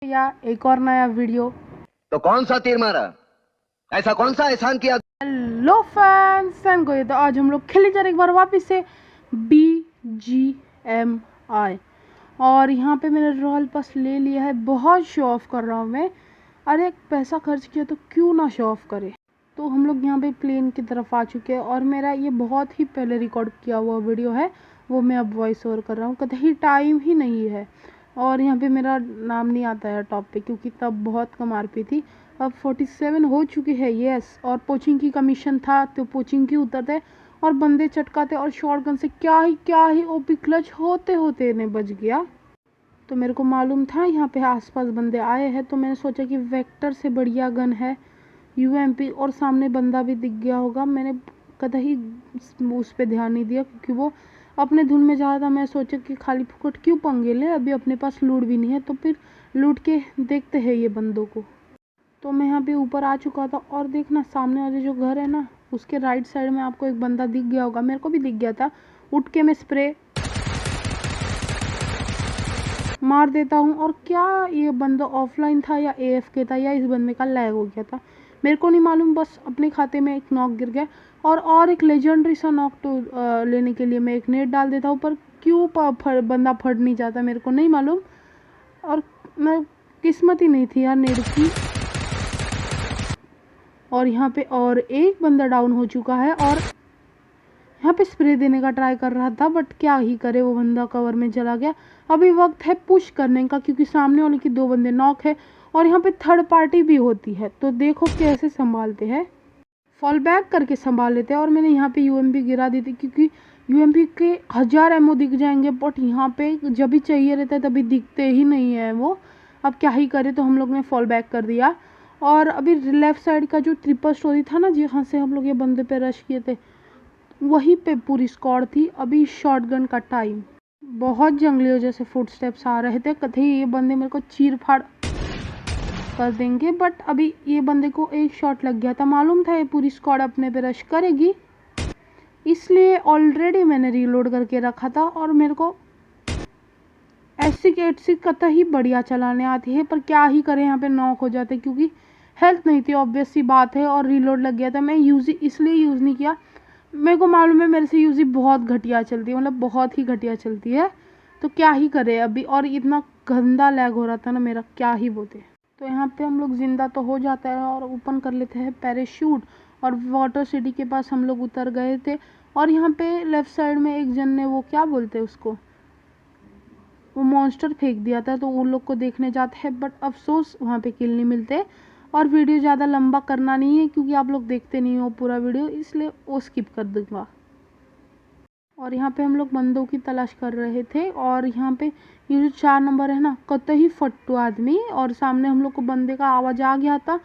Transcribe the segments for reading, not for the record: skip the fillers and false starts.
या एक और नया वीडियो। तो कौन सा तीर मारा? ऐसा कौन सा एहसान किया? हेलो फैंस एंड गए तो आज हम लोग खेले जा रहे एक बार वापस से BGMI और यहाँ पे मैंने रॉयल पास ले लिया है। बहुत शो ऑफ कर रहा हूँ मैं। अरे पैसा खर्च किया तो क्यों ना शो ऑफ करे। तो हम लोग यहाँ पे प्लेन की तरफ आ चुके हैं और मेरा ये बहुत ही पहले रिकॉर्ड किया हुआ वीडियो है, वो मैं अब वॉइस ओवर कर रहा हूँ। कहीं टाइम ही नहीं है और यहाँ पे मेरा नाम नहीं आता है टॉप पे क्योंकि तब बहुत कम आरपी थी। अब 47 हो चुकी है यस। और पोचिंग की कमीशन था तो पोचिंग की उतरते और बंदे चटकाते और शॉटगन से क्या ही ओपी क्लच होते होते ने बच गया। तो मेरे को मालूम था यहाँ पे आसपास बंदे आए हैं तो मैंने सोचा कि वेक्टर से बढ़िया गन है UMP और सामने बंदा भी दिख गया होगा। मैंने कतई उस पर ध्यान नहीं दिया क्योंकि वो अपने धुन में जा रहा था। मैं सोचा कि खाली फुकट क्यों पंगे ले, अभी अपने पास लूट भी नहीं है तो फिर लूट के देखते हैं ये बंदों को। तो मैं यहाँ पे ऊपर आ चुका था और देखना सामने वाले जो घर है ना उसके राइट साइड में आपको एक बंदा दिख गया होगा। मेरे को भी दिख गया था। उठ के मैं स्प्रे मार देता हूँ। और क्या ये बंदा ऑफलाइन था या AFK था या इस बंदे का लैग हो गया था मेरे को नहीं मालूम। बस अपने खाते में एक नॉक गिर गया और एक लेजेंडरी सा नॉक तो लेने के लिए मैं एक नेट डाल देता हूँ, पर क्यों बंदा फट नहीं जाता मेरे को नहीं मालूम। और मैं किस्मत ही नहीं थी यार नेट की। और यहाँ पे और एक बंदा डाउन हो चुका है और यहाँ पे स्प्रे देने का ट्राई कर रहा था बट क्या ही करे, वो बंदा कवर में चला गया। अभी वक्त है पुश करने का क्योंकि सामने वाले की 2 बंदे नॉक है और यहाँ पे थर्ड पार्टी भी होती है तो देखो कैसे संभालते हैं। फॉल बैक करके संभाल लेते हैं और मैंने यहाँ पे UMP गिरा दी थी क्योंकि UMP के 1000 एमओ दिख जाएंगे बट यहाँ पे जब भी चाहिए रहता है तभी दिखते ही नहीं है वो। अब क्या ही करे तो हम लोग ने फॉल बैक कर दिया। और अभी लेफ्ट साइड का जो ट्रिपल स्टोरी था ना जहाँ से हम लोग ये बंदे पे रश किए थे वहीं पे पूरी स्क्वाड थी। अभी शॉटगन का टाइम। बहुत जंगलियों जैसे फुटस्टेप्स आ रहे थे, कतई ये बंदे मेरे को चीर फाड़ कर देंगे बट अभी ये बंदे को एक शॉट लग गया था। मालूम था ये पूरी स्क्वाड अपने पे रश करेगी इसलिए ऑलरेडी मैंने रीलोड करके रखा था। और मेरे को SC कतई बढ़िया चलाने आती है पर क्या ही करें यहाँ पे नॉक हो जाते क्योंकि हेल्थ नहीं थी ऑब्वियस सी बात है और रीलोड लग गया था। मैं यूज़ इसलिए यूज़ नहीं किया, मेरे को मालूम है मेरे से यूज़ी बहुत घटिया चलती है, मतलब बहुत ही घटिया चलती है तो क्या ही करे अभी। और इतना गंदा लैग हो रहा था ना मेरा, क्या ही बोलते। तो यहाँ पे हम लोग ज़िंदा तो हो जाता है और ओपन कर लेते हैं पैराशूट और वाटर सिटी के पास हम लोग उतर गए थे। और यहाँ पे लेफ़्ट साइड में एक जन ने वो क्या बोलते हैं उसको, वो मॉन्स्टर फेंक दिया था तो उन लोग को देखने जाते हैं बट अफसोस वहाँ पे किल नहीं मिलते। और वीडियो ज़्यादा लंबा करना नहीं है क्योंकि आप लोग देखते नहीं हो पूरा वीडियो, इसलिए वो स्किप कर दूँगा। और यहाँ पे हम लोग बंदों की तलाश कर रहे थे और यहाँ पे ये जो 4 नंबर है ना कतई फट्टू आदमी, और सामने हम लोग को बंदे का आवाज़ आ गया था,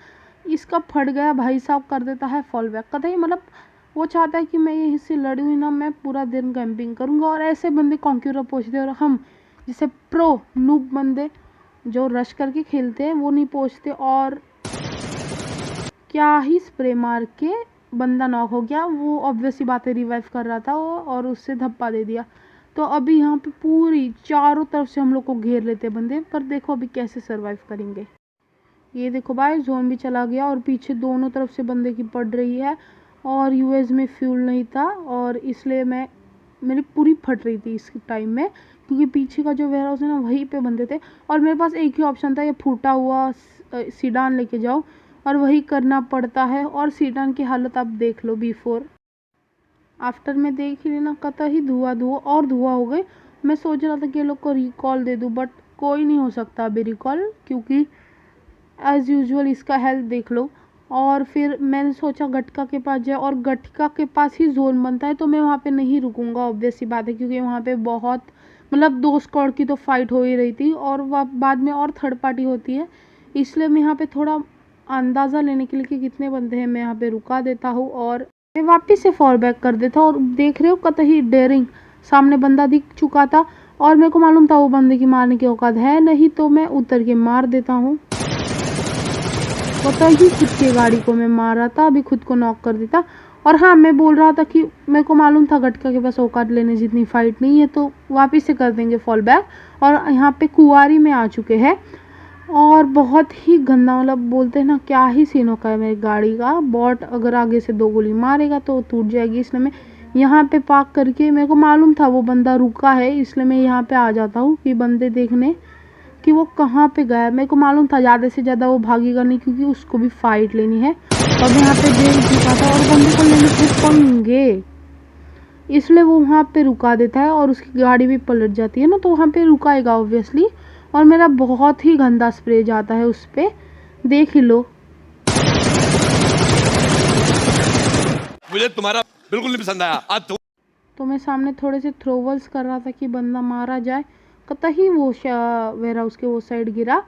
इसका फट गया भाई साहब कर देता है फॉल बैक कतई। मतलब वो चाहता है कि मैं यहीं से लड़ी हुई ना मैं पूरा दिन कैंपिंग करूँगा। और ऐसे बंदे कॉन्क्यूरा पहुँचते और हम जैसे प्रो नूब बंदे जो रश करके खेलते हैं वो नहीं पहुँचते। और क्या ही स्प्रे मार के बंदा नॉक हो गया। वो ऑब्वियस ही बात है रिवाइव कर रहा था वो और उससे धप्पा दे दिया। तो अभी यहाँ पे पूरी चारों तरफ से हम लोग को घेर लेते बंदे, पर देखो अभी कैसे सरवाइव करेंगे। ये देखो भाई जोन भी चला गया और पीछे दोनों तरफ से बंदे की पड़ रही है और यूएस में फ्यूल नहीं था और इसलिए मेरी पूरी फट रही थी इस टाइम में क्योंकि पीछे का जो वेयर हाउस है ना वहीं पे बंदे थे और मेरे पास एक ही ऑप्शन था, ये फूटा हुआ सीडान लेके जाओ और वही करना पड़ता है। और सीडान की हालत आप देख लो बिफोर आफ्टर में देख ही लेना, कतई धुआं और धुआं हो गए। मैं सोच रहा था कि ये लोग को रिकॉल दे दूँ बट कोई नहीं हो सकता अभी रिकॉल क्योंकि एज़ यूजुअल इसका हेल्थ देख लो। और फिर मैंने सोचा गटका के पास जाए और गटका के पास ही जोन बनता है तो मैं वहाँ पे नहीं रुकूंगा ऑब्वियस सी बात है क्योंकि वहाँ पे बहुत मतलब 2 स्क्वाड की तो फाइट हो ही रही थी और बाद में और थर्ड पार्टी होती है, इसलिए मैं यहाँ पे थोड़ा अंदाज़ा लेने के लिए कि कितने बंदे हैं मैं यहाँ पे रुका देता हूँ और मैं वापस से फॉल बैक कर देता हूँ। और देख रहे हो कतई डेयरिंग सामने बंदा दिख चुका था और मेरे को मालूम था वो बंदे की मारने की औकात है नहीं तो मैं उतर के मार देता हूँ। पता ही खुद की गाड़ी को मैं मार रहा था, अभी खुद को नॉक कर देता। और हाँ मैं बोल रहा था कि मेरे को मालूम था गटका के पास औकात लेने जितनी फाइट नहीं है तो वापस से कर देंगे फॉल बैक। और यहाँ पे कुंवारी में आ चुके हैं और बहुत ही गंदा, मतलब बोलते हैं ना, क्या ही सीन होता है मेरी गाड़ी का। बॉट अगर आगे से 2 गोली मारेगा तो टूट जाएगी, इसलिए मैं यहाँ पे पार्क करके, मेरे को मालूम था वो बंदा रुका है, इसलिए मैं यहाँ पे आ जाता हूँ कि बंदे देखने कि वो कहाँ पे गया है। मेरे को मालूम था ज़्यादा से ज़्यादा वो भागेगा नहीं, क्योंकि उसको भी फाइट लेनी है और मैं यहाँ पे देख चुका था, और बंदे को लेने फिर पाएंगे, इसलिए वो वहाँ पे रुका देता है और उसकी गाड़ी भी पलट जाती है ना, तो वहाँ पे रुकाएगा ऑब्वियसली। और मेरा बहुत ही गंदा स्प्रे जाता है उस पे, देख ही लो। मुझे तुम्हारा बिल्कुल नहीं पसंद आया। आज तो मैं सामने थोड़े से थ्रोवल्स कर रहा था कि बंदा मारा जाए, कतई वो वेरा उसके वो साइड गिरा।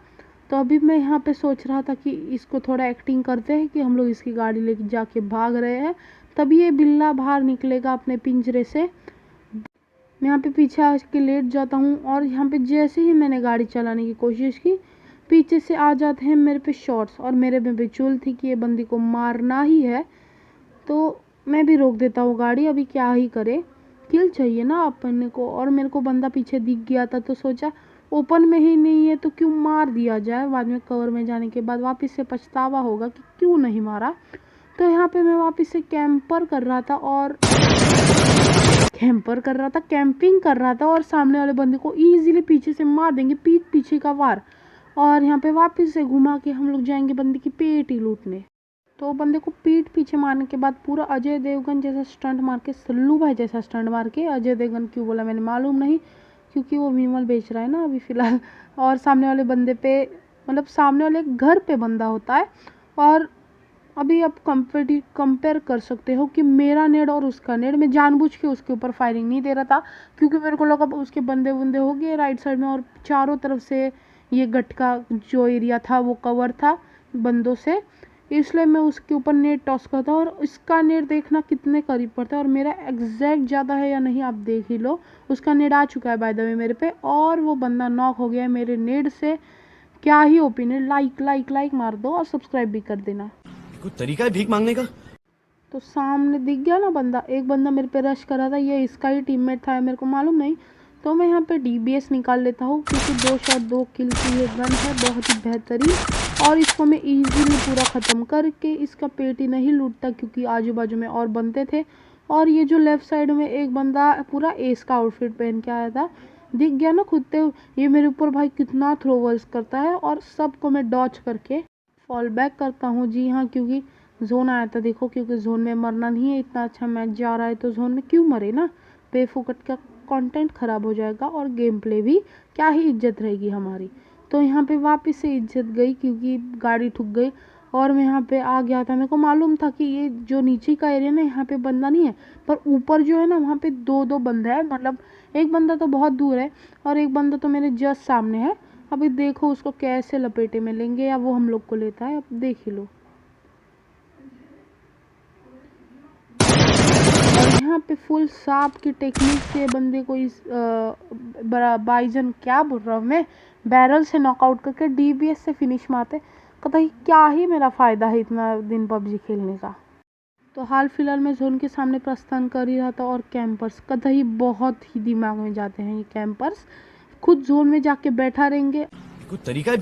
तो अभी मैं यहाँ पे सोच रहा था कि इसको थोड़ा एक्टिंग करते हैं कि हम लोग इसकी गाड़ी लेके जाके भाग रहे हैं, तभी ये बिल्ला बाहर निकलेगा अपने पिंजरे से। मैं यहाँ पे पीछे आके लेट जाता हूँ, और यहाँ पे जैसे ही मैंने गाड़ी चलाने की कोशिश की, पीछे से आ जाते हैं मेरे पे शॉट्स, और मेरे में बेचुल थी कि ये बंदी को मारना ही है, तो मैं भी रोक देता हूँ गाड़ी। अभी क्या ही करे, किल चाहिए ना अपने को। और मेरे को बंदा पीछे दिख गया था, तो सोचा ओपन में ही नहीं है तो क्यों मार दिया जाए, बाद में कवर में जाने के बाद वापस से पछतावा होगा कि क्यों नहीं मारा। तो यहाँ पे मैं वापस से कैंपिंग कर रहा था, और सामने वाले बंदे को इजीली पीछे से मार देंगे, पीठ पीछे का वार। और यहाँ पे वापस से घुमा के हम लोग जाएंगे बंदे की पेट ही लूटने। तो बंदे को पीठ पीछे मारने के बाद पूरा अजय देवगन जैसा स्टंट मार के, सल्लू भाई जैसा स्टंट मार के, अजय देवगन क्यों बोला मैंने मालूम नहीं, क्योंकि वो विमल बेच रहा है ना अभी फ़िलहाल। और सामने वाले बंदे पे, मतलब सामने वाले घर पे बंदा होता है। और अभी आप कंपेयर कर सकते हो कि मेरा नेड और उसका नेड, मैं जानबूझ के उसके ऊपर फायरिंग नहीं दे रहा था, क्योंकि मेरे को लगा उसके बंदे बुंदे हो गए राइट साइड में, और चारों तरफ से ये गट का जो एरिया था वो कवर था बंदों से, इसलिए मैं उसके ऊपर नेट टॉस करता हूँ। और इसका नेट देखना कितने करीब पड़ता है, और मेरा एग्जैक्ट ज़्यादा है या नहीं आप देख ही लो। उसका नेट आ चुका है बाय द वे मेरे पे, और वो बंदा नॉक हो गया है मेरे नेट से। क्या ही ओपिनियन, लाइक मार दो और सब्सक्राइब भी कर देना। कोई तरीका है भीख मांगने का? तो सामने दिख गया ना बंदा, एक बंदा मेरे पे रश कर रहा था, ये इसका ही टीममेट था, मेरे को मालूम नहीं। तो मैं यहाँ पे डीबीएस निकाल लेता हूँ, क्योंकि 2 शॉट 2 किल की ये गन है, बहुत ही बेहतरीन। और इसको मैं इजीली पूरा ख़त्म करके इसका पेट ही नहीं लूटता, क्योंकि आजू बाजू में और बनते थे। और ये जो लेफ़्ट साइड में एक बंदा पूरा एस का आउटफिट पहन के आया था, दिख गया ना खुदते, ये मेरे ऊपर भाई कितना थ्रोवर्स करता है, और सबको मैं डॉच करके फॉल बैक करता हूँ। जी हाँ, क्योंकि जोन आया था देखो, क्योंकि जोन में मरना नहीं है, इतना अच्छा मैच जा रहा है तो जोन में क्यों मरे ना, बेफुकट का कंटेंट ख़राब हो जाएगा, और गेम प्ले भी, क्या ही इज्जत रहेगी हमारी। तो यहाँ पे वापस से इज्जत गई, क्योंकि गाड़ी ठुक गई, और मैं यहाँ पे आ गया था। मेरे को मालूम था कि ये जो नीचे का एरिया ना, यहाँ पे बंदा नहीं है, पर ऊपर जो है ना, वहाँ पे 2-2 बंदा है, मतलब एक बंदा तो बहुत दूर है और एक बंदा तो मेरे जस्ट सामने है। अभी देखो उसको कैसे लपेटे में लेंगे, या वो हम लोग को लेता है, अब देख ही लो। और यहाँ पे फुल सांप की टेक्निक से बंदे को इस बाइजन, क्या बोल रहा हूँ मैं, बैरल से नॉकआउट करके डीबीएस से फिनिश मारते। कतई क्या ही मेरा फ़ायदा है इतना दिन पबजी खेलने का। तो हाल फिलहाल मैं जोन के सामने प्रस्थान कर ही रहा था, और कैंपर्स कतई बहुत ही दिमाग में जाते हैं ये कैंपर्स, खुद जोन में जाके बैठा रहेंगे। कोई तरीका है